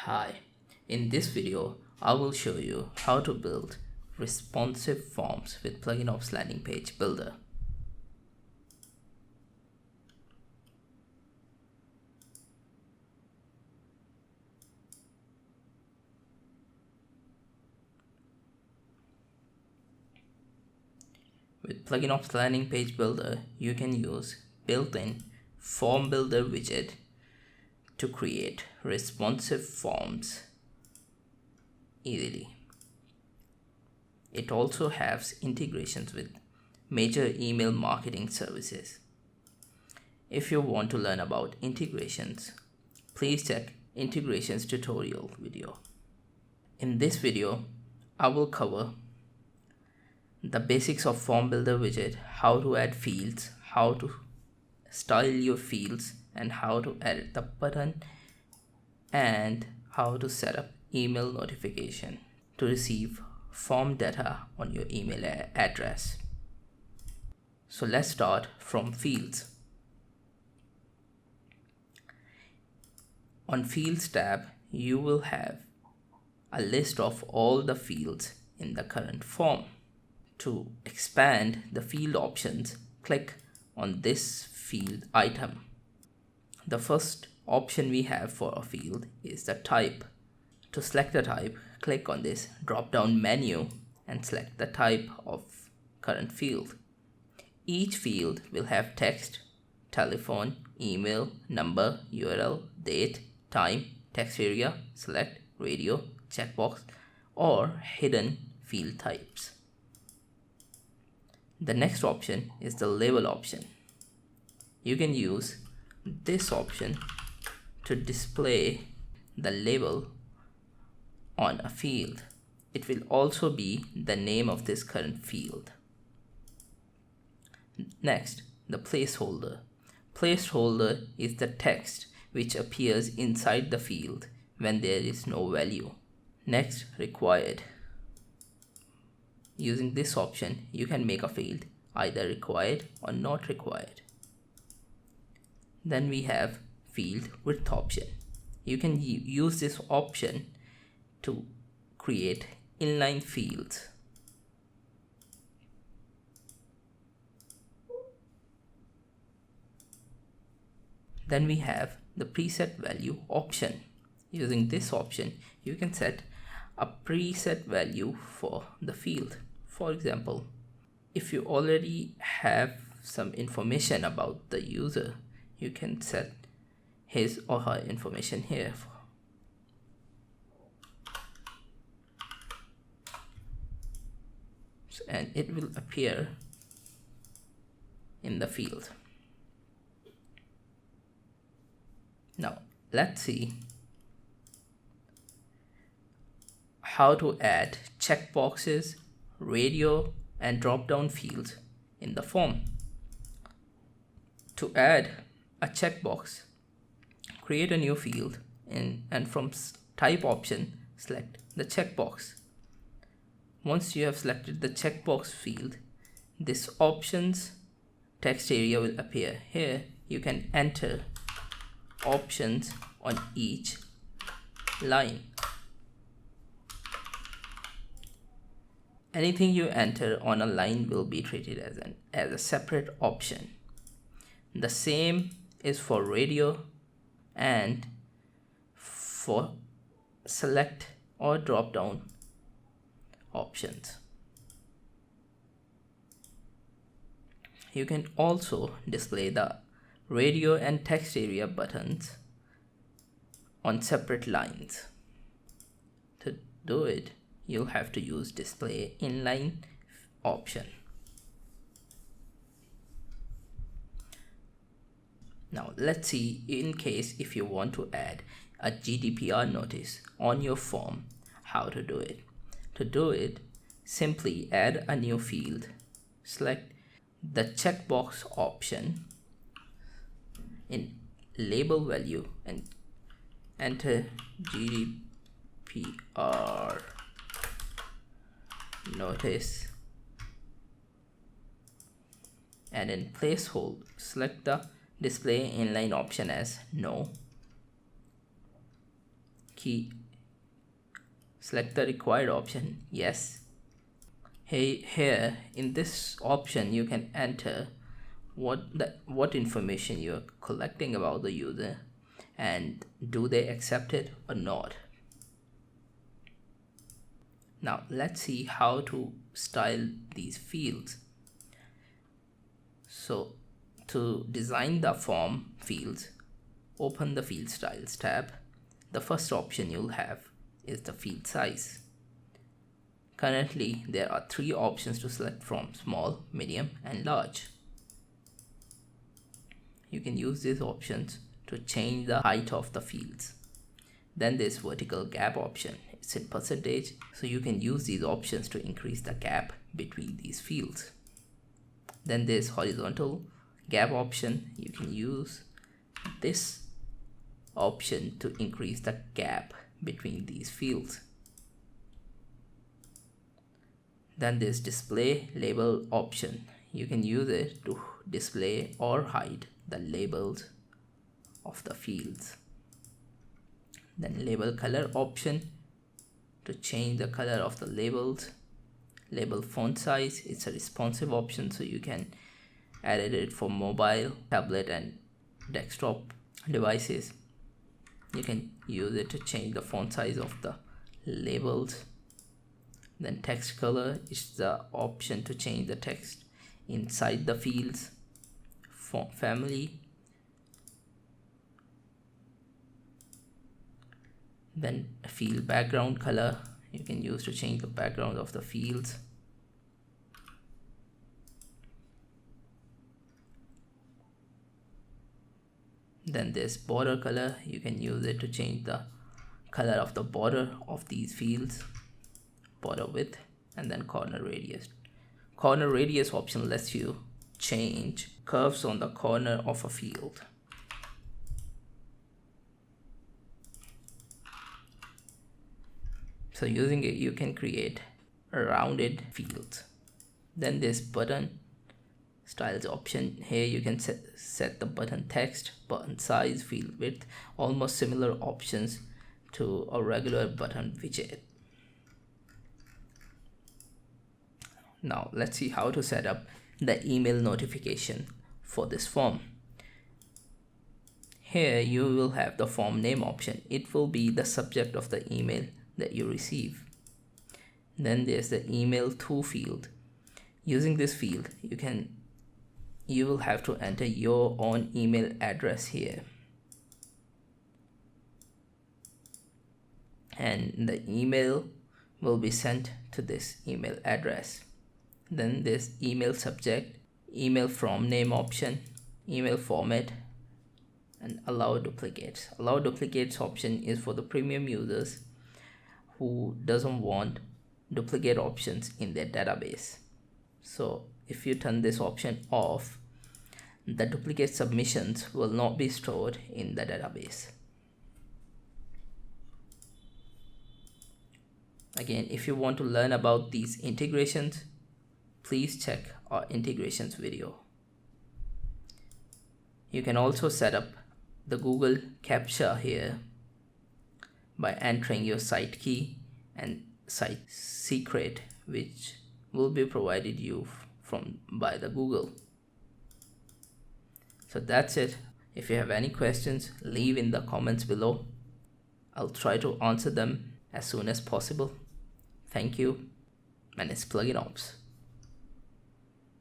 Hi, in this video, I will show you how to build responsive forms with PluginOps landing page builder. With PluginOps landing page builder, you can use built-in form builder widget to create responsive forms easily. It also has integrations with major email marketing services. If you want to learn about integrations, please check integrations tutorial video. In this video, I will cover the basics of form builder widget, how to add fields, how to style your fields, and how to edit the button, and how to set up email notification to receive form data on your email address. So let's start from fields. On Fields tab, you will have a list of all the fields in the current form. To expand the field options, click on this field item. The first option we have for a field is the type. To select the type, click on this drop-down menu and select the type of current field. Each field will have text, telephone, email, number, URL, date, time, text area, select, radio, checkbox, or hidden field types. The next option is the label option. You can use this option to display the label on a field. It will also be the name of this current field. Next, the placeholder. Placeholder is the text which appears inside the field when there is no value. Next, required. Using this option, you can make a field either required or not required. Then we have field width option. You can use this option to create inline fields. Then we have the preset value option. Using this option, you can set a preset value for the field. For example, if you already have some information about the user, you can set his or her information here. And it will appear in the field. Now, let's see how to add checkboxes, radio, and drop-down fields in the form. To add a checkbox, create a new field and from type option, select the checkbox. Once you have selected the checkbox field, this options text area will appear. Here you can enter options on each line. Anything you enter on a line will be treated as a separate option. The same is for radio and for select or drop down options. You can also display the radio and text area buttons on separate lines. To do it, you'll have to use display inline option. Now let's see, in case if you want to add a GDPR notice on your form, how to do it. To do it, simply add a new field, select the checkbox option in label value and enter GDPR notice, and in placeholder select the display inline option as no, key, select the required option, yes. Here in this option you can enter what information you are collecting about the user and do they accept it or not. Now let's see how to style these fields. So to design the form fields, open the Field Styles tab. The first option you'll have is the field size. Currently there are 3 options to select from: small, medium and large. You can use these options to change the height of the fields. Then there's vertical gap option. It's in percentage, so you can use these options to increase the gap between these fields. Then there's horizontal gap option. You can use this option to increase the gap between these fields. Then there's display label option. You can use it to display or hide the labels of the fields. Then label color option to change the color of the labels. Label font size, it's a responsive option, so you can edit it for mobile, tablet and desktop devices. You can use it to change the font size of the labels. Then text color is the option to change the text inside the fields. Font family. Then field background color, you can use to change the background of the fields. Then this border color, you can use it to change the color of the border of these fields. Border width, and then corner radius. Corner radius option lets you change curves on the corner of a field. So using it you can create rounded fields. Then this button styles option. Here you can set the button text, button size, field width, almost similar options to a regular button widget. Now let's see how to set up the email notification for this form. Here you will have the form name option. It will be the subject of the email that you receive. Then there's the email to field. Using this field you will have to enter your own email address here, and the email will be sent to this email address. Then this email subject, email from name option, email format, and allow duplicates. Allow duplicates option is for the premium users who doesn't want duplicate options in their database. So if you turn this option off, the duplicate submissions will not be stored in the database. Again, if you want to learn about these integrations, please check our integrations video. You can also set up the Google CAPTCHA here by entering your site key and site secret, which will be provided you by the Google. So that's it. If you have any questions, leave in the comments below. I'll try to answer them as soon as possible. Thank you, and it's PluginOps.